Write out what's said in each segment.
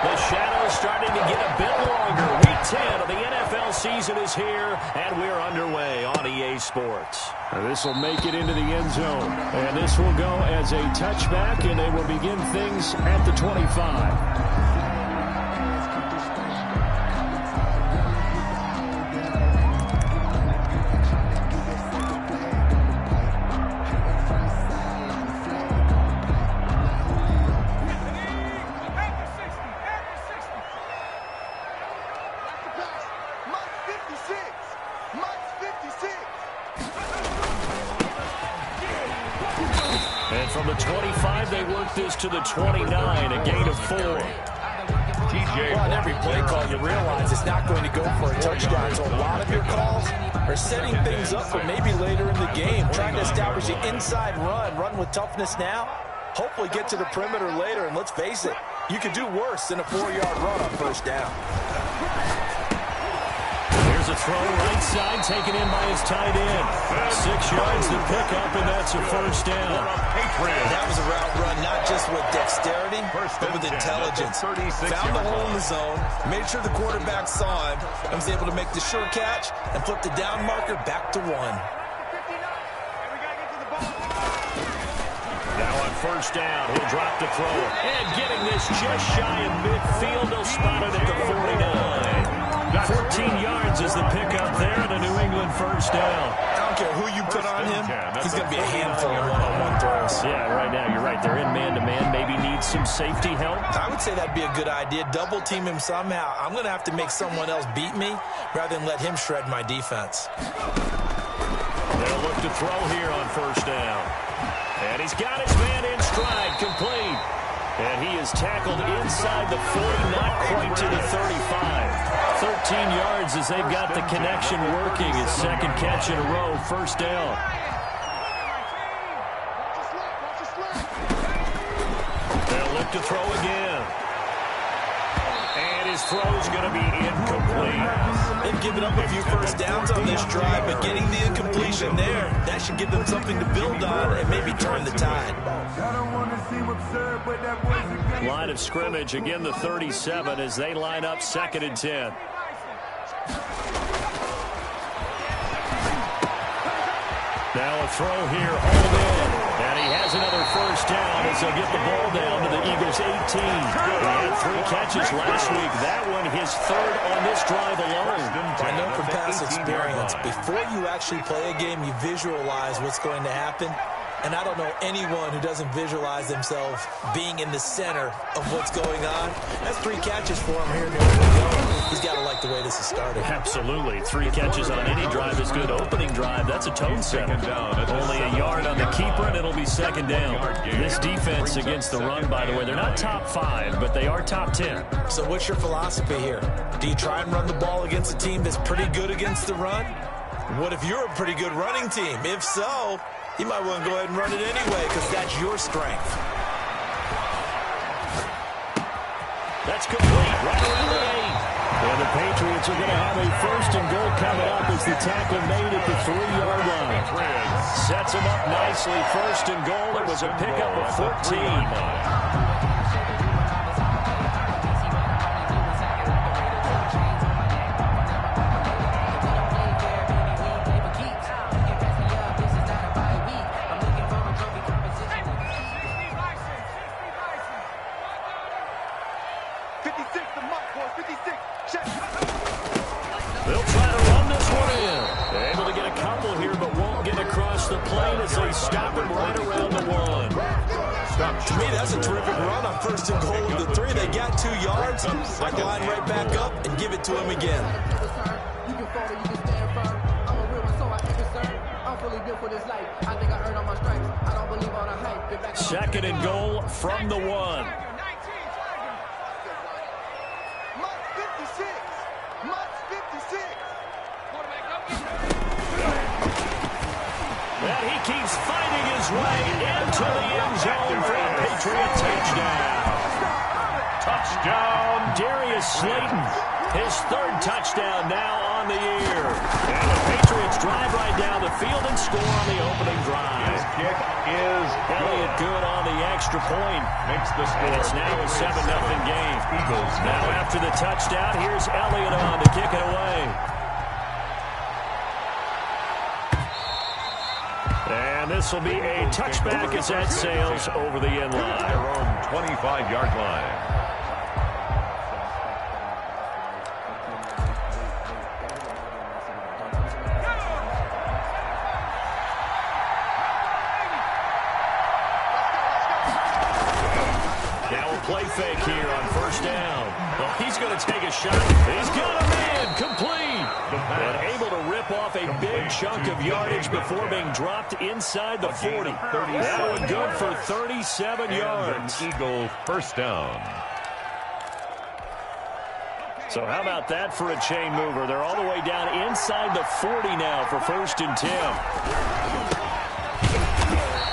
The shadow's starting to get a bit longer. Week 10 of the NFL season is here, and we're underway on EA Sports. This will make it into the end zone. And this will go as a touchback, and they will begin things at the 25. From the 25, they work this to the 29, a gain of 4. On every play call, you realize it's not going to go for a touchdown. So a lot of your calls are setting things up for maybe later in the game, trying to establish the inside run with toughness now, hopefully get to the perimeter later. And let's face it, you could do worse than a 4-yard run on first down. Here's a throw right side, taken in by his tight end. 6 yards to pick up, and that's a first down. That was a route run, not just with dexterity, but with intelligence. Found the hole in the zone, made sure the quarterback saw him, and was able to make the sure catch and flip the down marker back to 1. Now on first down, he'll drop the throw. And getting this just shy of midfield, he'll spot it at the 49. 14 yards is the pickup there, and a New England first down. I don't care who you put on him, he's going to be a handful of one-on-one throws. Yeah, right now, you're right. They're in man-to-man. Maybe needs some safety help. I would say that'd be a good idea. Double team him somehow. I'm going to have to make someone else beat me rather than let him shred my defense. They'll look to throw here on first down. And he's got his man in stride, complete. And he is tackled inside the 40, not quite to the 35. 13 yards as they've got the connection working. His second catch in a row, first down. They'll look to throw again. And his throw's going to be incomplete. They've given up a few first downs on this drive, but getting the incompletion there, that should give them something to build on and maybe turn the tide. Line of scrimmage, again the 37 as they line up 2nd and 10. Now a throw here, hold in. And he has another first down as they'll get the ball down to the Eagles' 18. He had 3 catches last week. That one his 3rd on this drive alone. I know from past experience, before you actually play a game, you visualize what's going to happen. And I don't know anyone who doesn't visualize themselves being in the center of what's going on. That's 3 catches for him here. He's got to like the way this is started. Absolutely. 3 catches on any drive is good. Opening drive, that's a tone setter. Only a yard on the keeper, and it'll be 2nd down. This defense against the run, by the way, they're not top 5, but they are top 10. So what's your philosophy here? Do you try and run the ball against a team that's pretty good against the run? What if you're a pretty good running team? If so, you might want to go ahead and run it anyway because that's your strength. That's complete right around the 8. And the Patriots are going to have a 1st and goal coming up as the tackle made at the 3-yard line. Sets him up nicely. 1st and goal. It was a pickup of 14. They'll try to run this one in. They're able to get a couple here, but won't get across the plane as they stop him right around the 1. To me, that's a terrific run on 1st and goal of the 3. They got 2 yards. I line right back up and give it to him again. 2nd and goal from the 1. And he keeps fighting his way into the end zone for a Patriot touchdown. Touchdown, Darius Slayton. His 3rd touchdown now on on the year. And the Patriots drive right down the field and score on the opening drive. His kick is Elliott good on the extra point. Makes the score. And it's now a 7-0 game. Eagles. Now after the touchdown, here's Elliott on to kick it away. And this will be a touchback as that sails over the end line. Their own 25-yard line. Play fake here on first down. Well, he's going to take a shot. He's got him in. Complete. And able to rip off a big chunk of yardage before being dropped inside the 40. That one good for 37 yards. Eagle first down. So how about that for a chain mover? They're all the way down inside the 40 now for 1st and 10.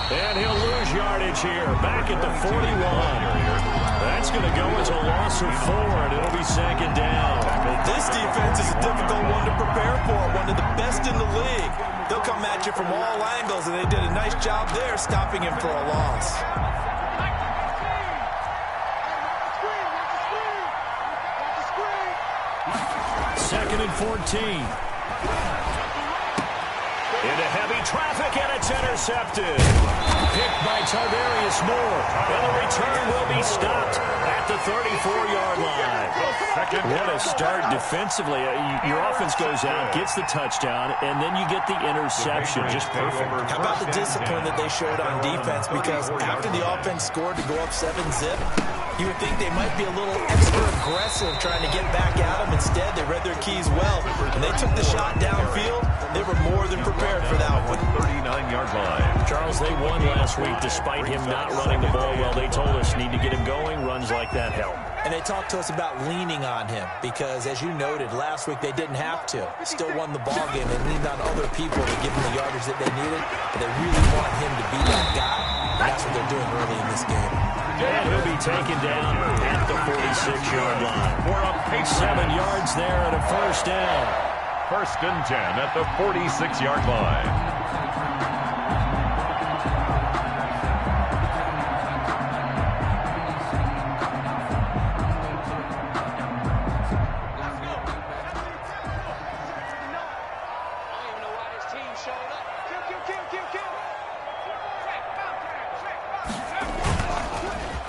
And he'll lose yardage here. Back at the 41. That's going to go as a loss of 4, and it'll be 2nd down. Well, this defense is a difficult one to prepare for. One of the best in the league. They'll come at you from all angles, and they did a nice job there stopping him for a loss. Second and 14. Into heavy traffic, and it's intercepted. Picked by Tarvarius Moore. And the return will be stopped at the 34-yard line. What a start defensively. Your offense goes out, gets the touchdown, and then you get the interception. Just perfect. How about the discipline that they showed on defense? Because after the offense scored to go up 7-zip, you would think they might be a little extra aggressive trying to get back at them. Instead, they read their keys well. When they took the shot downfield, they were more than prepared for that one. 39-yard line. Charles, they won last week despite him not running the ball well. They told us need to get him going. Runs like that help. And they talked to us about leaning on him because, as you noted, last week they didn't have to. Still won the ball game. They leaned on other people to give them the yardage that they needed. But they really want him to be that guy. And that's what they're doing early in this game. And he'll be taken down at the 46-yard line. 7 yards there and a 1st down. 1st and 10 at the 46-yard line.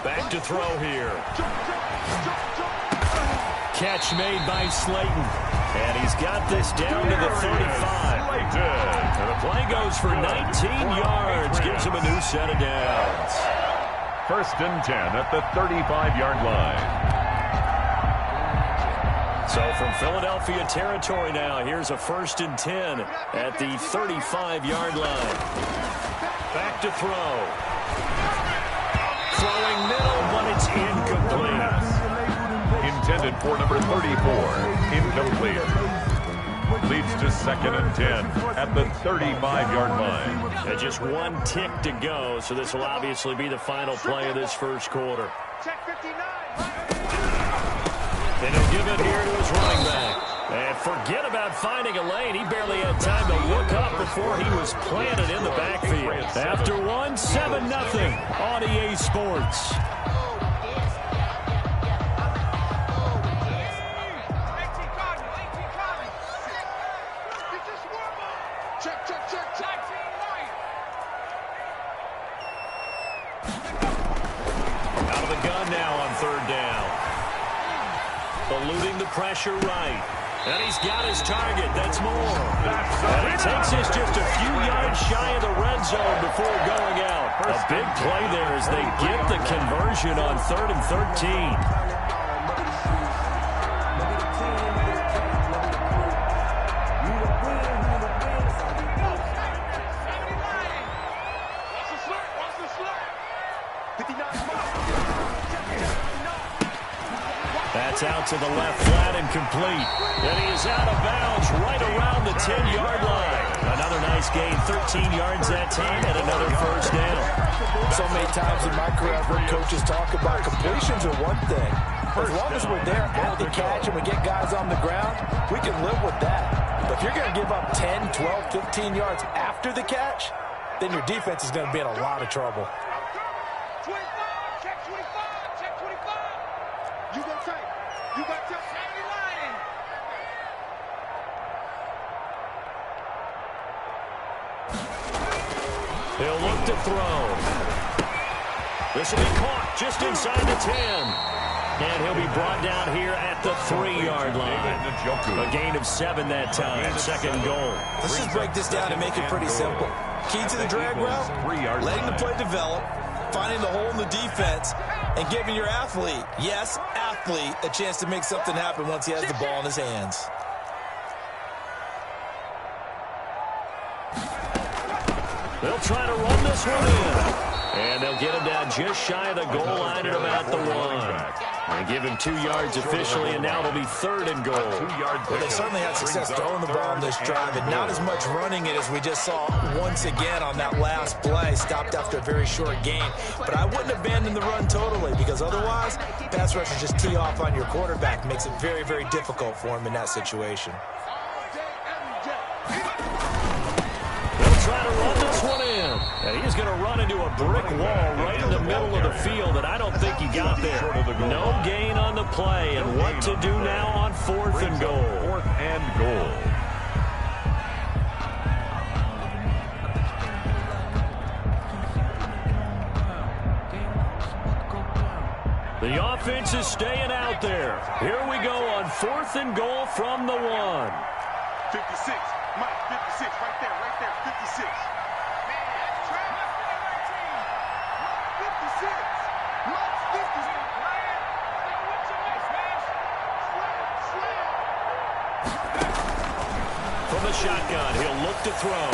Back to throw here. Catch made by Slayton. And he's got this down to the 35. And the play goes for 19 yards. Gives him a new set of downs. 1st and 10 at the 35-yard line. So from Philadelphia territory now, here's a 1st and 10 at the 35-yard line. Back to throw. Throwing middle, but it's incomplete. Intended for number 34. Incomplete. Leads to 2nd and 10 at the 35-yard line. And just one tick to go, so this will obviously be the final play of this 1st quarter. And he'll give it here to his running back. And forget about finding a lane. He barely had time to look up before he was planted in the backfield. After 7-0 on EA Sports. Out of the gun now on 3rd down. Eluding the pressure right. And he's got his target. That's Moore. And he takes this just a few yards shy of the red zone before going out. A big play there as they get the conversion on 3rd and 13. That's out to the left flat and complete. And he is out of bounds right around the 10-yard line. Another nice gain, 13 yards that time, and another 1st down. So many times in my career, I've heard coaches talk about completions are one thing, As long as we're there at the catch and we get guys on the ground, we can live with that. But if you're going to give up 10, 12, 15 yards after the catch, then your defense is going to be in a lot of trouble. 25, check 25, check 25. You got tight. You got tight. He'll look to throw. This will be caught just inside the 10. And he'll be brought down here at the 3-yard line. A gain of 7 that time. Second goal. Let's just break this down and make it pretty simple. Key to the drag route, letting the play develop, finding the hole in the defense, and giving your athlete, yes, athlete, a chance to make something happen once he has the ball in his hands. They'll try to run this one in. And they'll get him down just shy of the goal line at about the 1. And give him 2 yards officially, and now it'll be 3rd and goal. Well, they certainly had success throwing the ball on this drive, and not as much running it as we just saw once again on that last play. Stopped after a very short gain. But I wouldn't abandon the run totally, because otherwise, pass rushers just tee off on your quarterback. Makes it very, very difficult for him in that situation. Try to run this one in. And he's going to run into a brick wall right in the middle of the field, and I don't think he got there. No gain on the play, and what to do now on 4th and goal. 4th and goal. The offense is staying out there. Here we go on 4th and goal from the 1. 56, Mike, 56, right there, 56. Man, that's Travis. 56. Mike, 56. From the shotgun, he'll look to throw.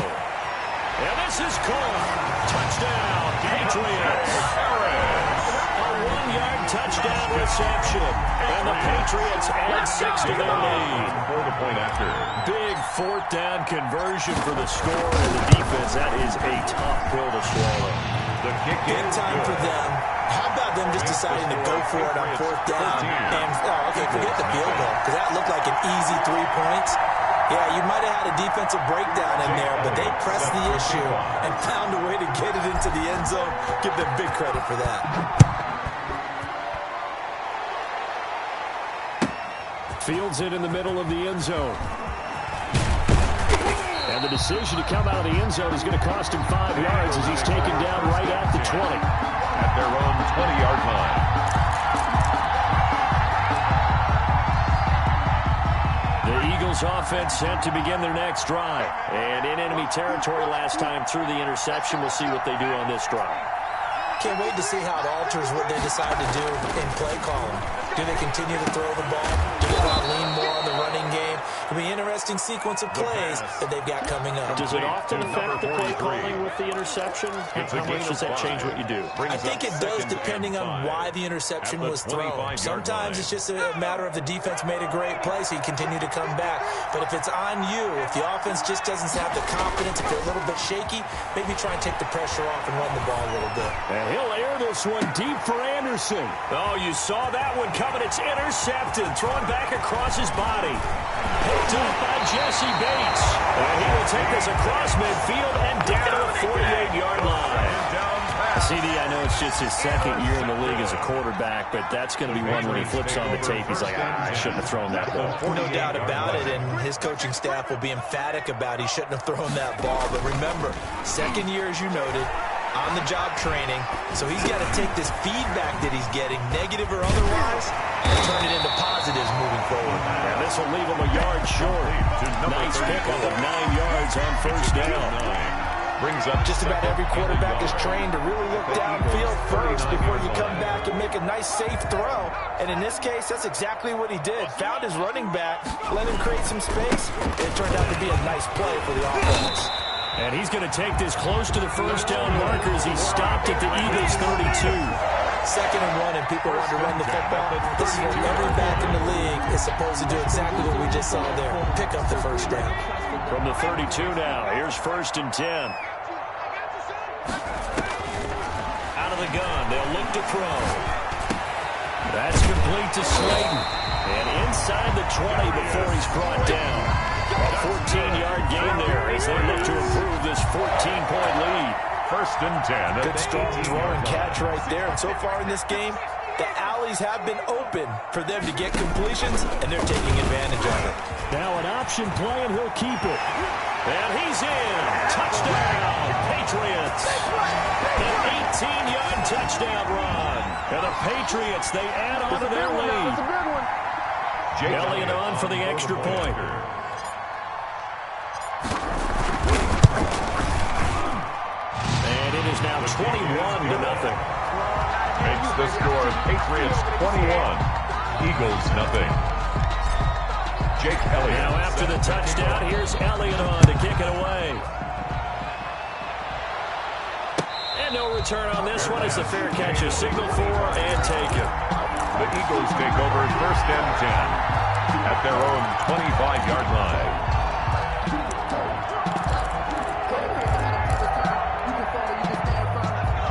And this is caught. Touchdown, Patriots. A 1-yard touchdown reception. And the Patriots add 6 to their lead. For the point after. Big 4th down conversion for the score and the defense. That is a tough pill to swallow. The kick Big time for them. How about them just deciding to go for it on 4th down? And, okay, forget the field goal, because that looked like an easy 3 points. Yeah, you might have had a defensive breakdown in there, but they pressed the issue and found a way to get it into the end zone. Give them big credit for that. Fields it in the middle of the end zone. And the decision to come out of the end zone is going to cost him 5 yards as he's taken down right at the 20. At their own 20-yard line. The Eagles offense set to begin their next drive. And in enemy territory last time through the interception. We'll see what they do on this drive. Can't wait to see how it alters what they decide to do in play calling. Do they continue to throw the ball? Do they want to lean more on the running game? It'll be an interesting sequence of plays that they've got coming up. Does it often affect the play calling with the interception? How much does that change what you do? I think it does, depending on why the interception was thrown. Sometimes it's just a matter of the defense made a great play, so you continue to come back. But if it's on you, if the offense just doesn't have the confidence, if they're a little bit shaky, maybe try and take the pressure off and run the ball a little bit. And he'll air this one deep for Anderson. Oh, you saw that one coming. It's intercepted. Thrown back across his body. Picked up by Jesse Bates. And he will take this across midfield and down to the 48-yard line. CD, I know it's just his 2nd year in the league as a quarterback, but that's going to be one when he flips on the tape. He's like, I shouldn't have thrown that ball. No doubt about it, and his coaching staff will be emphatic about he shouldn't have thrown that ball. But remember, 2nd year, as you noted, on-the-job training, so he's got to take this feedback that he's getting, negative or otherwise, and turn it into positives moving forward. And this will leave him a yard short. Nice pickup of 9 yards on 1st down. Brings up just about every quarterback is trained to really look downfield first before you come back and make a nice, safe throw. And in this case, that's exactly what he did. Found his running back, let him create some space. It turned out to be a nice play for the offense. And he's going to take this close to the 1st down marker as he stopped at the Eagles' 32. 2nd and 1, and people want to run the football. This is where every back in the league is supposed to do exactly what we just saw there. Pick up the 1st down. From the 32 now, here's 1st and 10. Out of the gun, they'll look to throw. That's complete complete to Slayton. And inside the 20 before he's brought down. A 14-yard gain there as they look to improve this 14-point lead. First and 10. Good strong throw and catch right there. And so far in this game, the alleys have been open for them to get completions, and they're taking advantage of it. Now an option play, and he'll keep it. And he's in. Touchdown, Patriots. An 18-yard touchdown run. And the Patriots, they add on to their lead. Elliott on for the extra point. And it is now 21-0. Makes the score Patriots 21, Eagles nothing. Jake Elliott. Now after the touchdown, here's Elliott on to kick it away. And no return on this one as the fair catch is signaled for and taken. The Eagles take over first and 10 at their own 25-yard line.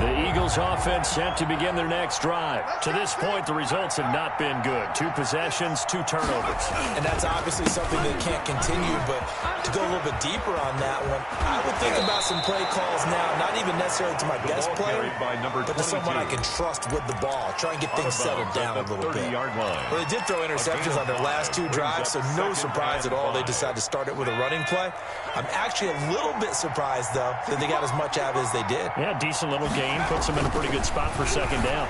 The Eagles offense set to begin their next drive. To this point, the results have not been good. 2 possessions, 2 turnovers. And that's obviously something that can't continue, but to go a little bit deeper on that one, I would think about some play calls now, not even necessarily to my best player, but to someone I can trust with the ball. Try and get things settled down a little bit. Well, they did throw interceptions on their last 2 drives, so no surprise at all they decided to start it with a running play. I'm actually a little bit surprised, though, that they got as much out of it as they did. Yeah, decent little gain. Puts them in a pretty good spot for second down.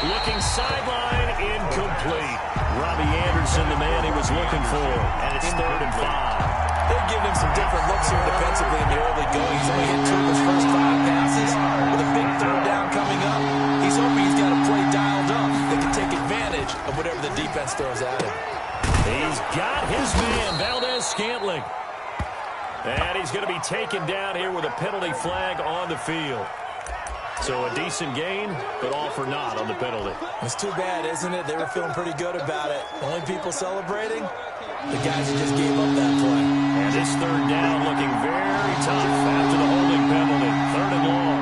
Looking sideline, incomplete. Robbie Anderson, the man he was looking for. And it's 3rd and 5. They're giving him some different looks here defensively in the early going. He's only hit 2 of his first 5 passes with a big 3rd down coming up. He's hoping he's got a play dialed up that can take advantage of whatever the defense throws at him. He's got his man, Valdez-Scantling. And he's going to be taken down here with a penalty flag on the field. So a decent gain, but all for naught on the penalty. It's too bad, isn't it? They were feeling pretty good about it. Only people celebrating, the guys who just gave up that play. And this 3rd down looking very tough after the holding penalty. 3rd and long.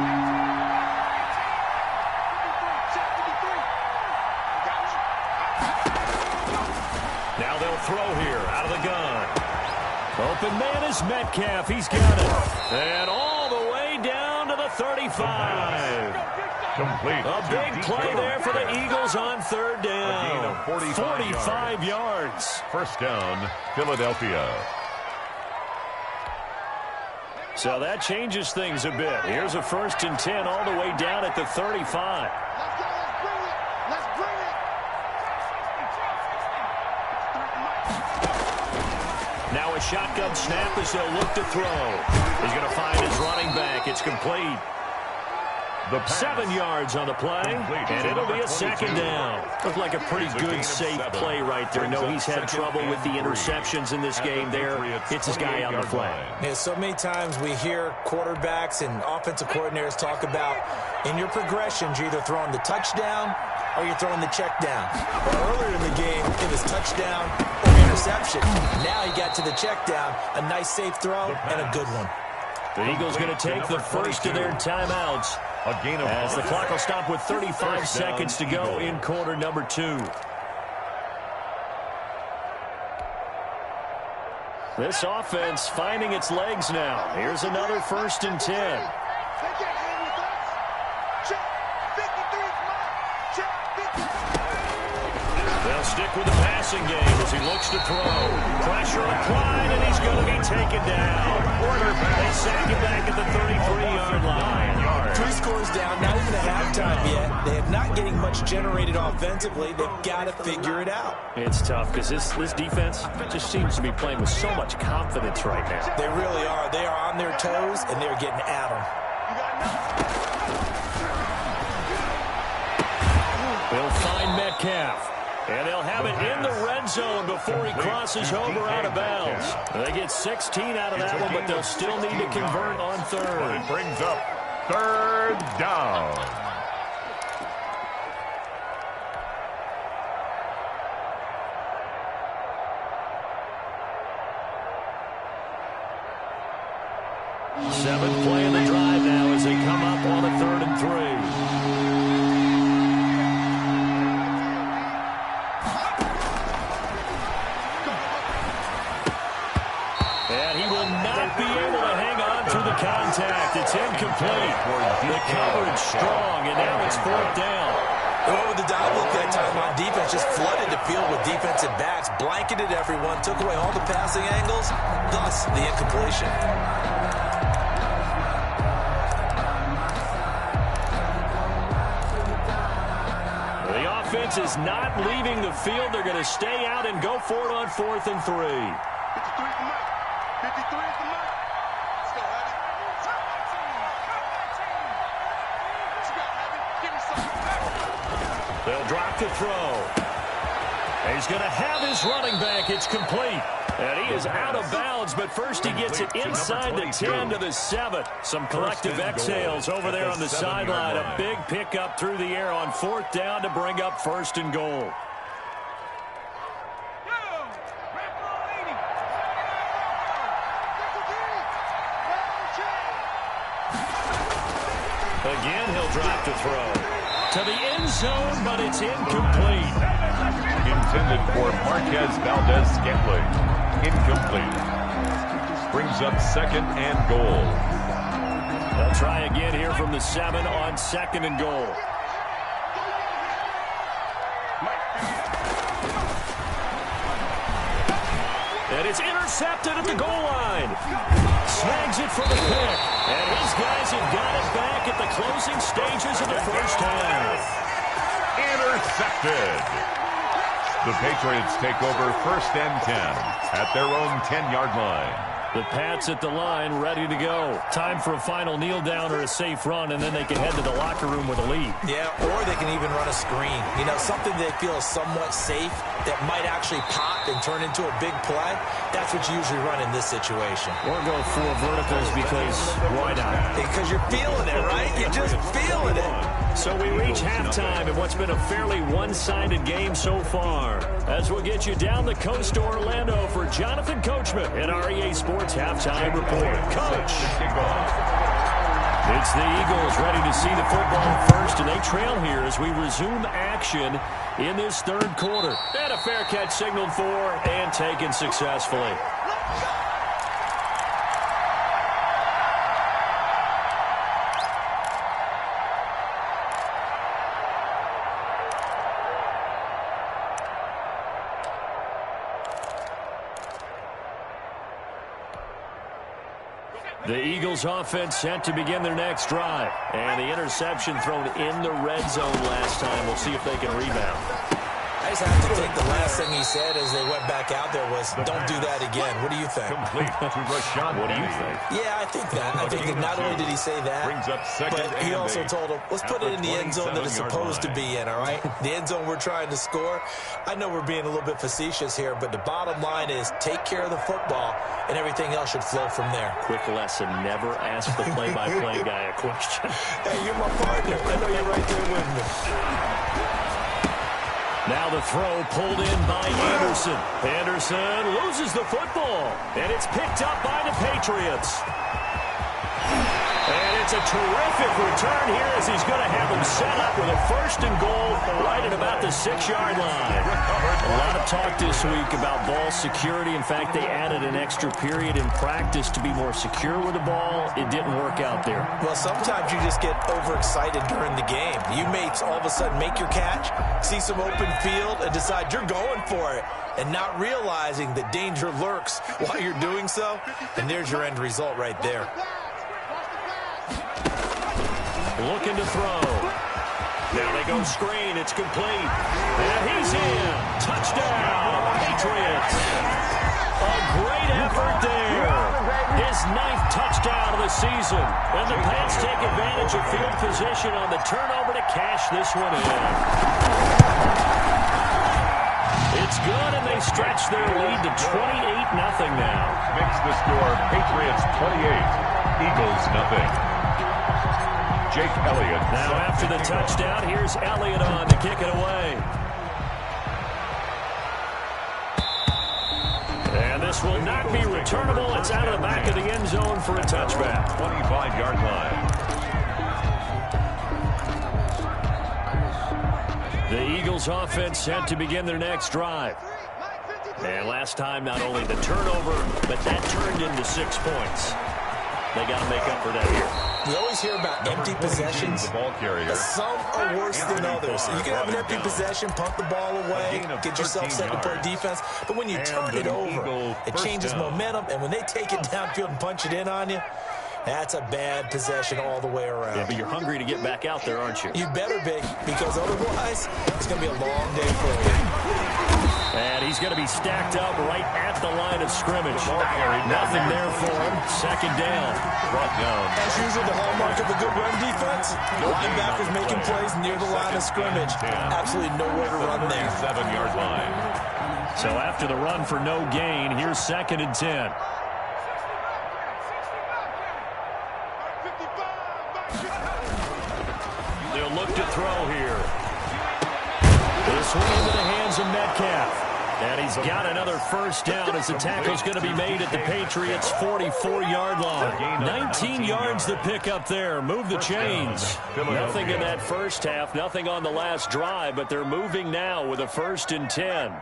Now they'll throw here out of the gun. Open man is Metcalf. He's got it. And all the way down to the 35. Complete. A big play there for the Eagles on 3rd down. 45 yards. First down, Philadelphia. So that changes things a bit. Here's a 1st and 10 all the way down at the 35. Now a shotgun snap as they'll look to throw. He's going to find his running back. It's complete. 7 yards on the play, and it'll be a 2nd down. Looked like a pretty good, safe play right there. No, he's had trouble with the interceptions in this game there. Hits his guy out in the flat. Yeah, so many times we hear quarterbacks and offensive coordinators talk about in your progressions, you're either throwing the touchdown or you're throwing the check down. Well, earlier in the game, it was touchdown or interception. Now he got to the check down, a nice safe throw and a good one. The Eagles going to take the first of their timeouts as the clock will stop with 35 seconds to go in quarter number 2. This offense finding its legs now. Here's another 1st and 10. They'll stick with the passing game as he looks to throw. Pressure applied, and he's going to be taken down. They sack him back at the 33-yard line. 3 scores down, not even a halftime yet. They are not getting much generated offensively. They've got to figure it out. It's tough because this defense just seems to be playing with so much confidence right now. They really are. They are on their toes, and they're getting at them. They'll find Metcalf. And they'll have it in the red zone before he crosses over out of bounds. They get 16 out of that one, but they'll still need to convert on 3rd. It brings up 3rd down. Seventh play of the drive now as they come up on a 3rd and 3. contact. It's incomplete. The coverage strong, and now it's 4th down. What would the dive look that time on defense? Just flooded the field with defensive backs, blanketed everyone, took away all the passing angles, thus the incompletion. The offense is not leaving the field. They're going to stay out and go for it on 4th and 3. 53 is the mark. 53 is the mark. Let's go, Abby. Top my team. Top my team. What you got, Abby? Give me something. They'll drop the throw. He's going to have his running back. It's complete. And he is out of bounds, but first he gets it inside the 10 to the 7. Some collective exhales over there on the sideline. A big pickup through the air on 4th down to bring up 1st and goal. Again, he'll drop to throw. To the end zone, but it's incomplete. Intended for Marquez Valdez-Scantling. Incomplete. Brings up 2nd and goal. They'll try again here from the 7 on 2nd and goal. And it's intercepted at the goal line. Snags it for the pick. And his guys have got it back at the closing stages of the first half. Intercepted. The Patriots take over 1st and 10 at their own 10-yard line. The Pats at the line, ready to go. Time for a final kneel down or a safe run, and then they can head to the locker room with a lead. Yeah, or they can even run a screen. You know, something they feel is somewhat safe that might actually pop and turn into a big play. That's what you usually run in this situation. Or go 4 verticals because why not? Because you're feeling it, right? You're just feeling it. So we reach halftime in what's been a fairly one-sided game so far. As we'll get you down the coast to Orlando for Jonathan Coachman in our EA Sports Halftime Report. Coach! It's the Eagles ready to see the football first, and they trail here as we resume action in this 3rd quarter. And a fair catch signaled for and taken successfully. The Eagles offense set to begin their next drive. And the interception thrown in the red zone last time. We'll see if they can rebound. I just have to take the last thing he said as they went back out there was, don't do that again. What do you think? Complete to Rashawn. What do you think? Yeah, I think that. I think that not only did he say that, Brings up 2nd but he and also 8 told him, let's put it in the end zone that it's 27-yard supposed to line. be in, all right? The end zone we're trying to score. I know we're being a little bit facetious here, but the bottom line is take care of the football, and everything else should flow from there. Quick lesson, never ask the play-by-play guy a question. Hey, you're my partner. I know you're right there with me. Now the throw pulled in by Anderson. Anderson loses the football, and it's picked up by the Patriots. And it's a terrific return here as he's going to have him set up with a 1st and goal right at about the 6-yard line. A lot of talk this week about ball security. In fact, they added an extra period in practice to be more secure with the ball. It didn't work out there. Well, sometimes you just get overexcited during the game. You may all of a sudden make your catch, see some open field, and decide you're going for it, and not realizing that danger lurks while you're doing so. And there's your end result right there. Looking to throw. Now they go screen. It's complete. And he's in. Touchdown, Patriots. A great effort there. His 9th touchdown of the season. And the Pats take advantage of field position on the turnover to cash this one in. It's good, and they stretch their lead to 28-0 now. Makes the score Patriots 28, Eagles nothing. Jake Elliott. Now after the touchdown, here's Elliott on to kick it away. And this will not be returnable. It's out of the back of the end zone for a touchback. 25-yard line. The Eagles offense set to begin their next drive. And last time, not only the turnover, but that turned into 6 points. They got to make up for that here. We always hear about empty possessions, but some are worse than others. You can have an empty possession, pump the ball away, get yourself set to play defense, but when you turn it over, it changes momentum, and when they take it downfield and punch it in on you, that's a bad possession all the way around. Yeah, but you're hungry to get back out there, aren't you? You better be, because otherwise, it's going to be a long day for you. And he's going to be stacked up right at the line of scrimmage. Nothing there for him. Second down. Brought down. As usual, the hallmark of a good run defense, linebackers making plays near the line of scrimmage. Absolutely nowhere to run there. 7-yard line. So after the run for no gain, here's 2nd and 10. They'll look to throw here. This one into the hands of Metcalf. And he's got another first down as the tackle's going to be made at the Patriots' 44-yard line. 19 yards to pick up there. Move the chains. Nothing in that first half, nothing on the last drive, but they're moving now with a 1st and 10.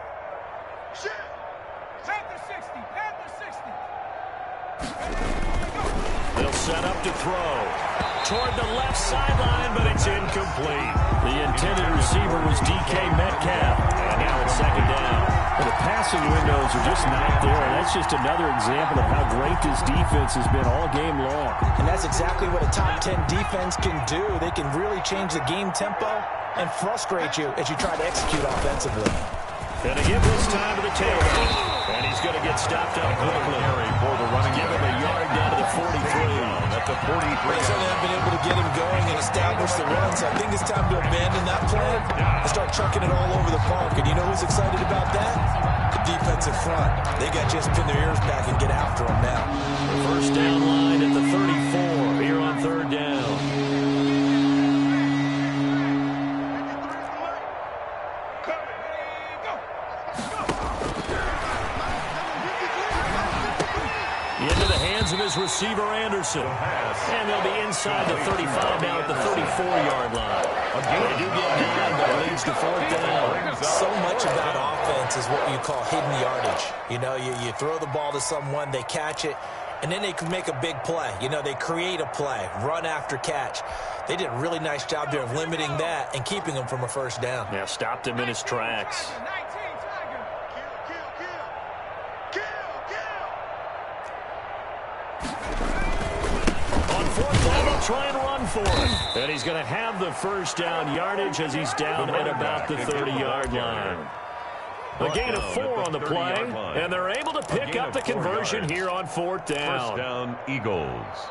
They'll set up to throw. Toward the left sideline, but it's incomplete. The intended receiver was DK Metcalf. And now it's 2nd down. Well, the passing windows are just not there. And that's just another example of how great this defense has been all game long. And that's exactly what a top 10 defense can do. They can really change the game tempo and frustrate you as you try to execute offensively. Gonna give this time to the tailback. And he's going to get stopped up quickly. Give him a yard down to the 43. At the 43. They certainly have been able to get him going and establish the run, so I think it's time to abandon that plan and start chucking it all over the park. And you know who's excited about that? The defensive front. They got just pin their ears back and get after him now. First down line at the 34 here on 3rd down. Into the hands of his receiver, Anderson. And they'll be inside the 35 now at the 34-yard line. They do get down, but it leads to 4th down. So much about offense is what you call hidden yardage. You know, you throw the ball to someone, they catch it, and then they can make a big play. You know, they create a play, run after catch. They did a really nice job there of limiting that and keeping him from a first down. Yeah, stopped him in his tracks. Try and run for it. And he's going to have the first down yardage as he's down at about the 30-yard line. A gain of 4 on the play, and they're able to pick up the conversion here on 4th down. First down, Eagles.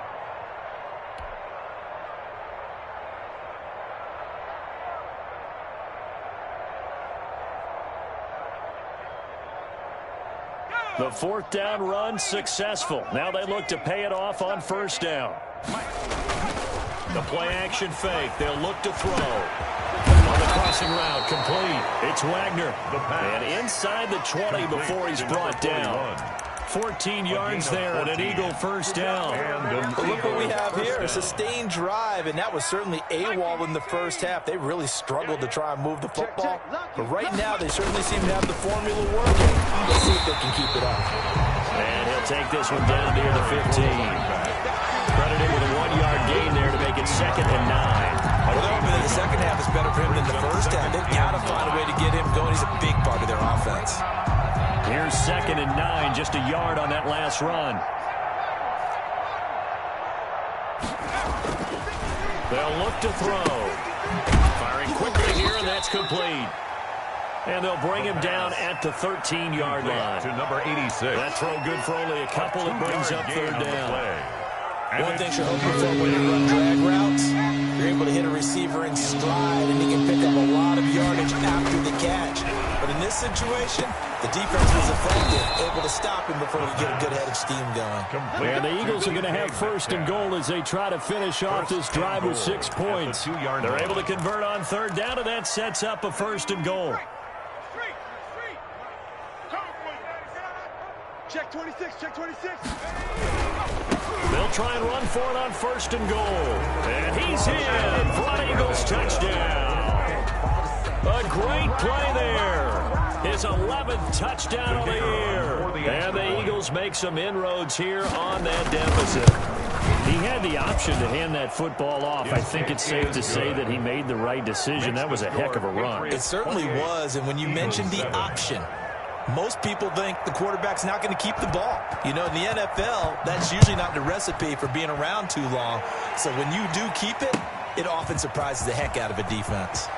The 4th down run successful. Now they look to pay it off on 1st down. The play action fake. They'll look to throw. On the crossing route, complete. It's Wagner. And inside the 20 before he's brought down. 14 yards there and an Eagle first down. But look what we have here, a sustained drive, and that was certainly AWOL in the first half. They really struggled to try and move the football. But right now, they certainly seem to have the formula working. Let's see if they can keep it up. And he'll take this one down near the 15. Credited with a 1-yard gain there to make it 2nd and 9. Well, they're hoping that the second half is better for him than the first half. They've got to find a way to get him going. He's a big part of their offense. Here's 2nd and 9, just a yard on that last run. They'll look to throw. Firing quickly here, and that's complete. And they'll bring him down at the 13-yard line. To number 86. That throw good for only a couple. It brings up 3rd down. One thing you're hoping for when you run drag routes, you're able to hit a receiver in stride, and he can pick up a lot of yardage after the catch. But in this situation, the defense was effective, able to stop him before he get a good head of steam going. And the Eagles are going to have 1st and goal as they try to finish off this drive with 6 points. They're able to convert on 3rd down, and that sets up a 1st and goal. Check 26, check 26. They'll try and run for it on 1st and goal. And he's in for an Eagles touchdown. A great play there. His 11th touchdown of the year. And the Eagles make some inroads here on that deficit. He had the option to hand that football off. I think it's safe to say that he made the right decision. That was a heck of a run. It certainly was, and when you mentioned the option, most people think the quarterback's not going to keep the ball. You know, in the NFL, that's usually not the recipe for being around too long. So when you do keep it, it often surprises the heck out of a defense.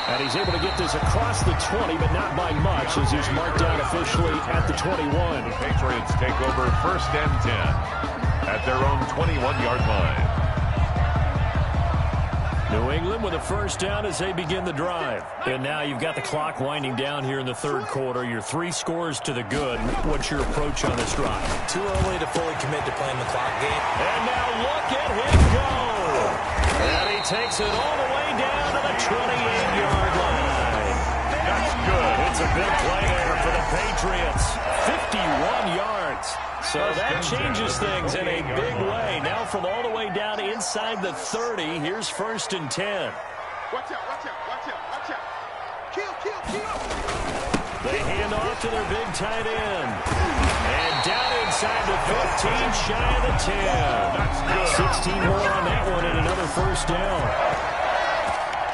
And he's able to get this across the 20, but not by much, as he's marked down officially at the 21. The Patriots take over 1st and 10 at their own 21-yard line. New England with a first down as they begin the drive. And now you've got the clock winding down here in the third quarter. Your 3 scores to the good. What's your approach on this drive? Too early to fully commit to playing the clock game. And now look at him go. And he takes it all the way down to the 28-yard line. That's good. It's a big play there for the Patriots. 51 yards. So that changes things in a big way. Now from all the way down inside the 30, here's 1st and 10. Watch out, watch out, watch out, watch out. Kill. They hand off to their big tight end. And down inside the 15, shy of the 10. 16 more on that one and another first down.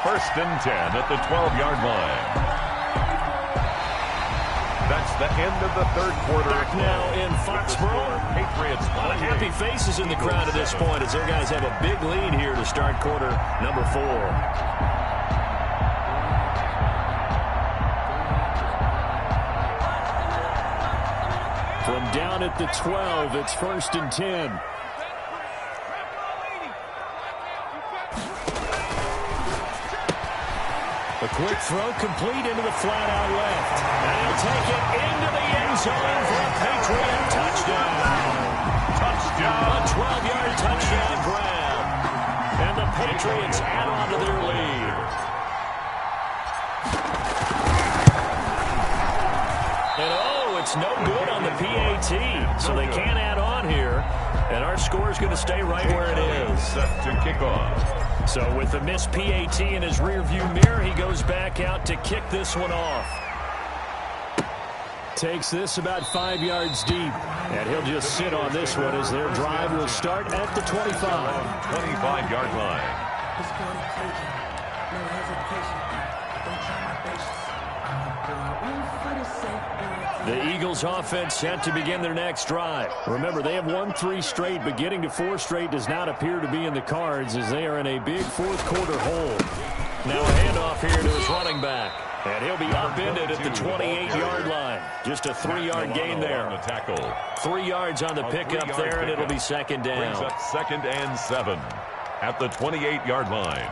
1st and 10 at the 12-yard line. That's the end of the third quarter. Back now in Foxborough. Patriots. A lot of happy faces in the crowd at this point as their guys have a big lead here to start quarter number 4. From down at the 12, it's 1st and 10. A quick throw complete into the flat out left. And he'll take it into the end zone for a Patriot touchdown. A 12-yard touchdown grab. And the Patriots add on to their lead. And oh, it's no good on the PAT. So they can't add on here. And our score is going to stay right where it is. Set to kick off. So with the missed PAT in his rearview mirror, he goes back out to kick this one off. Takes this about 5 yards deep. And he'll just sit on this one as their drive will start at the 25. 25-yard line. The Eagles offense set to begin their next drive. Remember, they have won 3 straight, but getting to 4 straight does not appear to be in the cards as they are in a big fourth quarter hole. Now a handoff here to his running back. And he'll be upended at the 28-yard line. Just a 3-yard gain there. 3 yards on the pickup there, and it'll be 2nd down. Brings up 2nd and 7 at the 28-yard line.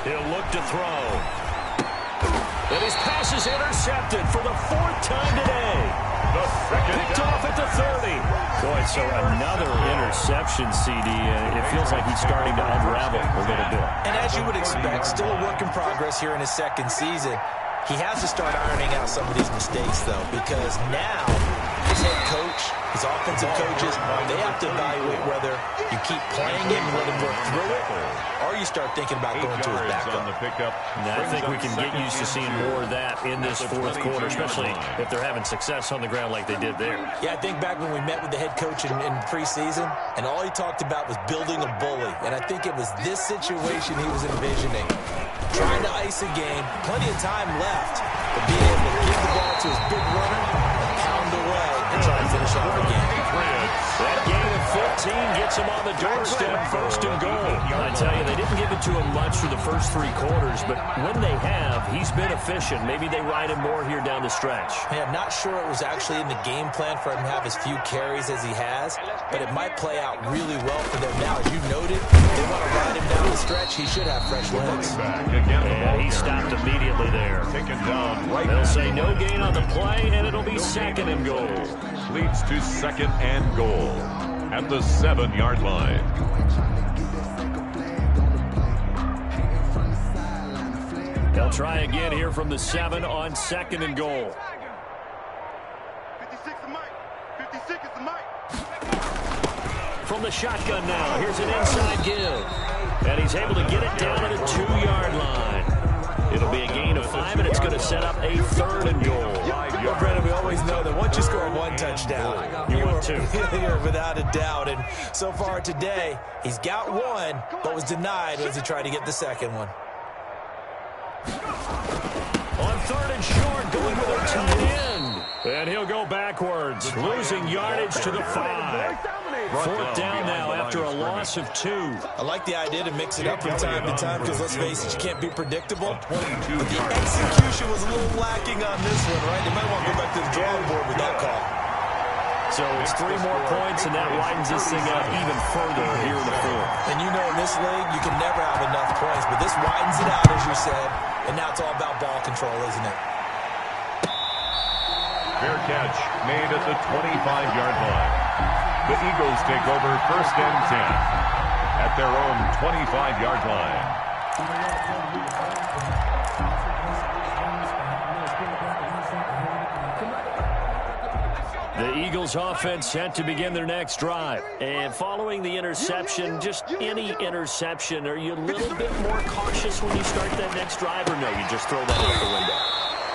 He'll look to throw. And his pass is intercepted for the 4th time today. The second Picked off at the 30. Boy, so another interception, CD. It feels like he's starting to unravel a little bit. And as you would expect, still a work in progress here in his 2nd season. He has to start ironing out some of these mistakes, though, because now his head coach, his offensive coaches, they have to evaluate whether you keep playing him and let him work through it, or you start thinking about going to his backup. Now, I think we can get used to seeing more of that in this 4th quarter, especially if they're having success on the ground like they did there. Yeah, I think back when we met with the head coach in preseason, and all he talked about was building a bully. And I think it was this situation he was envisioning. Trying to ice a game, plenty of time left, but being able to give the ball to his big runner and pound away and try to finish off the game. That gain of 15 gets him on the doorstep, 1st and goal. I tell you, they didn't give it to him much for the first 3 quarters, but when they have, he's been efficient. Maybe they ride him more here down the stretch. Hey, I'm not sure it was actually in the game plan for him to have as few carries as he has, but it might play out really well for them now. As you noted, they want to ride him down the stretch. He should have fresh legs. And he stopped immediately there. They'll say no gain on the play, and it'll be 2nd and goal. Leads to 2nd and goal at the 7-yard line. They'll try again here from the 7 on 2nd and goal. 56 is Mike. 56 is the Mike. From the shotgun now, here's an inside give. And he's able to get it down to the 2-yard line. It'll be a gain of 5, and it's going to set up a 3rd and goal. Well, Brennan, we always know that once you score 1 touchdown, you win 2. You're without a doubt. And so far today, he's got 1, but was denied as he tried to get the 2nd one. On 3rd and short, going with a tight end. And he'll go backwards, losing yardage to the 5. 4th down now after a loss of 2. I like the idea to mix it up from time to time because, let's face it, you can't be predictable. But the execution was a little lacking on this one, right? They might want to go back to the drawing board with that call. So it's 3 more points, and that widens this thing out even further here in the 4th. And you know in this league, you can never have enough points, but this widens it out, as you said, and now it's all about ball control, isn't it? Fair catch made at the 25-yard line. The Eagles take over 1st and 10 at their own 25-yard line. The Eagles offense set to begin their next drive. And following the interception, just any interception, are you a little bit more cautious when you start that next drive, or no, you just throw that out the window?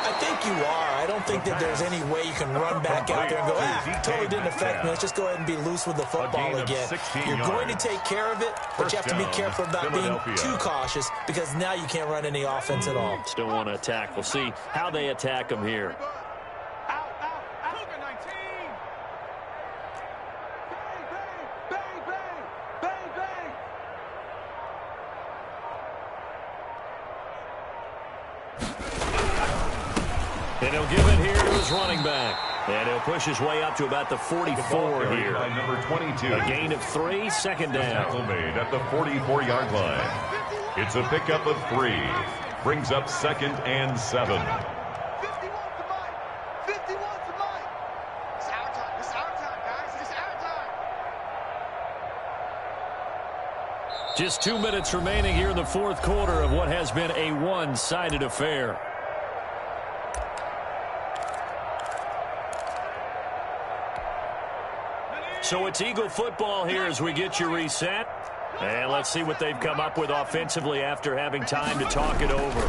I think you are. I don't think that there's any way you can run back out there and go, totally didn't affect me. Let's just go ahead and be loose with the football again. You're going to take care of it, but you have to be careful about being too cautious because now you can't run any offense at all. Still want to attack. We'll see how they attack them here. And he'll give it here to his running back. And he'll push his way up to about the 44 here. By number 22. A gain of 3, 2nd down. Tackle made at the 44-yard line. It's a pickup of 3. Brings up 2nd and 7. 51 to Mike. 51 to Mike. It's our time. It's our time, guys. It's our time. Just 2 minutes remaining here in the 4th quarter of what has been a one-sided affair. So it's Eagle football here as we get you reset. And let's see what they've come up with offensively after having time to talk it over.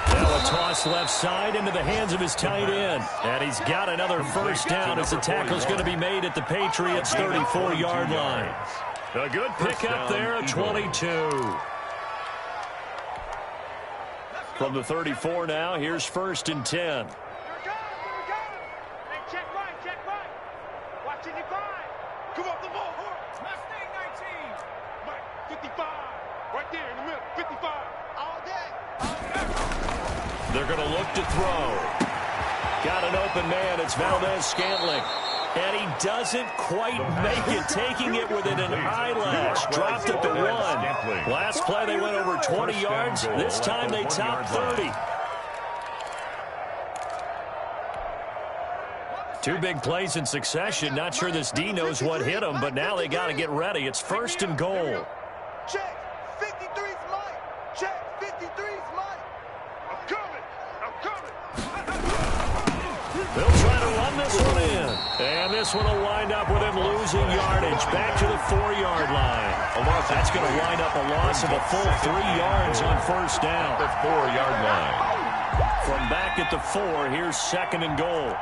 Now a toss left side into the hands of his tight end. And he's got another 1st down as the tackle's going to be made at the Patriots' 34-yard line. A good pickup there at 22. From the 34 now, here's 1st and 10. Come up the ball, Mustang 19. Mike, 55. Right there in the middle. 55. All day. They're going to look to throw. Got an open man. It's Valdez-Scantling. And he doesn't quite make it, taking it within an eyelash. Dropped at the 1. Last play, they went over 20 yards. This time, they topped 30. 2 big plays in succession. Not sure this D knows what hit him, but now they got to get ready. It's 1st and goal. Check. 53's Mike. Check. 53's Mike. I'm coming. I'm coming. They'll try to run this one in. And this one will wind up with him losing yardage. Back to the 4-yard line. That's going to wind up a loss of a full 3 yards on 1st down. The 4-yard line. From back at the 4, here's 2nd and goal.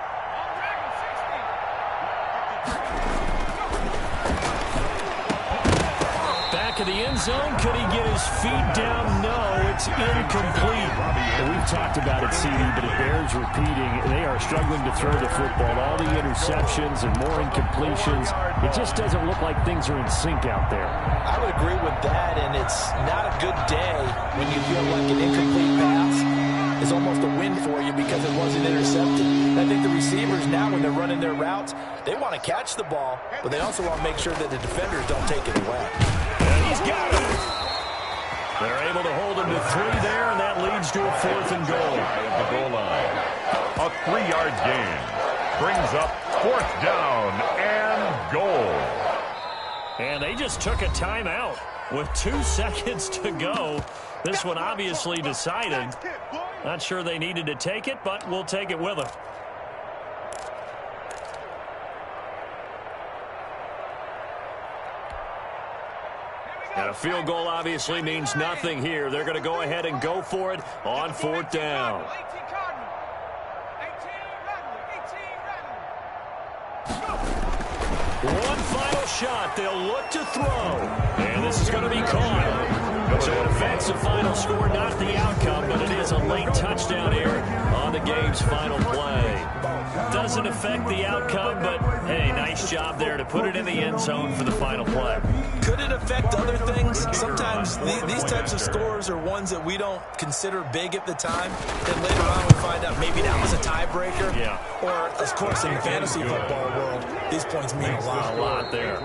Back of the end zone. Could he get his feet down? No, it's incomplete. And we've talked about it, CD, but it bears repeating. They are struggling to throw the football. All the interceptions and more incompletions. It just doesn't look like things are in sync out there. I would agree with that, and it's not a good day when you feel like an incomplete pass is almost a win for you because it wasn't intercepted. And I think the receivers now, when they're running their routes, they want to catch the ball, but they also want to make sure that the defenders don't take it away. And he's got it. They're able to hold him to 3 there, and that leads to a 4th and goal. At the goal line. A 3-yard gain. Brings up 4th down and goal. And they just took a timeout with 2 seconds to go. This one obviously decided. Not sure they needed to take it, but we'll take it with them. And a field goal obviously means nothing here. They're going to go ahead and go for it on 4th down. One final shot. They'll look to throw. And this is going to be caught. So in effect, the final score, not the outcome, but it is a late touchdown here on the game's final play. Doesn't affect the outcome, but, hey, nice job there to put it in the end zone for the final play. Could it affect other things? Sometimes these types of scores are ones that we don't consider big at the time. Then later on we find out maybe that was a tiebreaker. Yeah. Or, of course, in the fantasy football world, these points mean a lot. A lot there.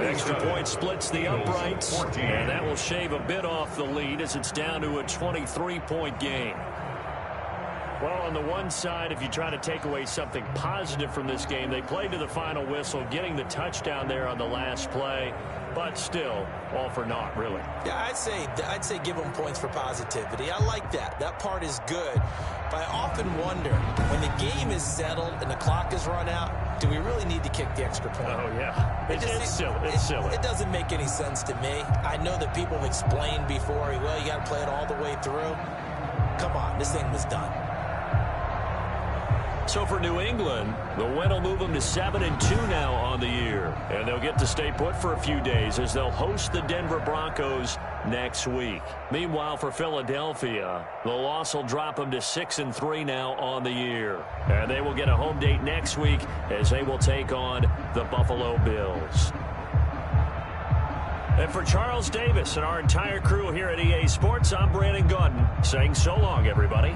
Extra point splits the uprights, and that will shave a bit off the lead as it's down to a 23-point game. Well, on the one side, if you try to take away something positive from this game, they played to the final whistle, getting the touchdown there on the last play, but still, all for naught, really. Yeah, I'd say give them points for positivity. I like that. That part is good. But I often wonder, when the game is settled and the clock is run out, do we really need to kick the extra point? Oh, yeah. It's silly. It's silly. It doesn't make any sense to me. I know that people have explained before, well, you got to play it all the way through. Come on, this thing was done. So for New England, the win will move them to 7-2 now on the year. And they'll get to stay put for a few days as they'll host the Denver Broncos next week. Meanwhile, for Philadelphia, the loss will drop them to 6-3 now on the year. And they will get a home date next week as they will take on the Buffalo Bills. And for Charles Davis and our entire crew here at EA Sports, I'm Brandon Gaudin saying so long, everybody.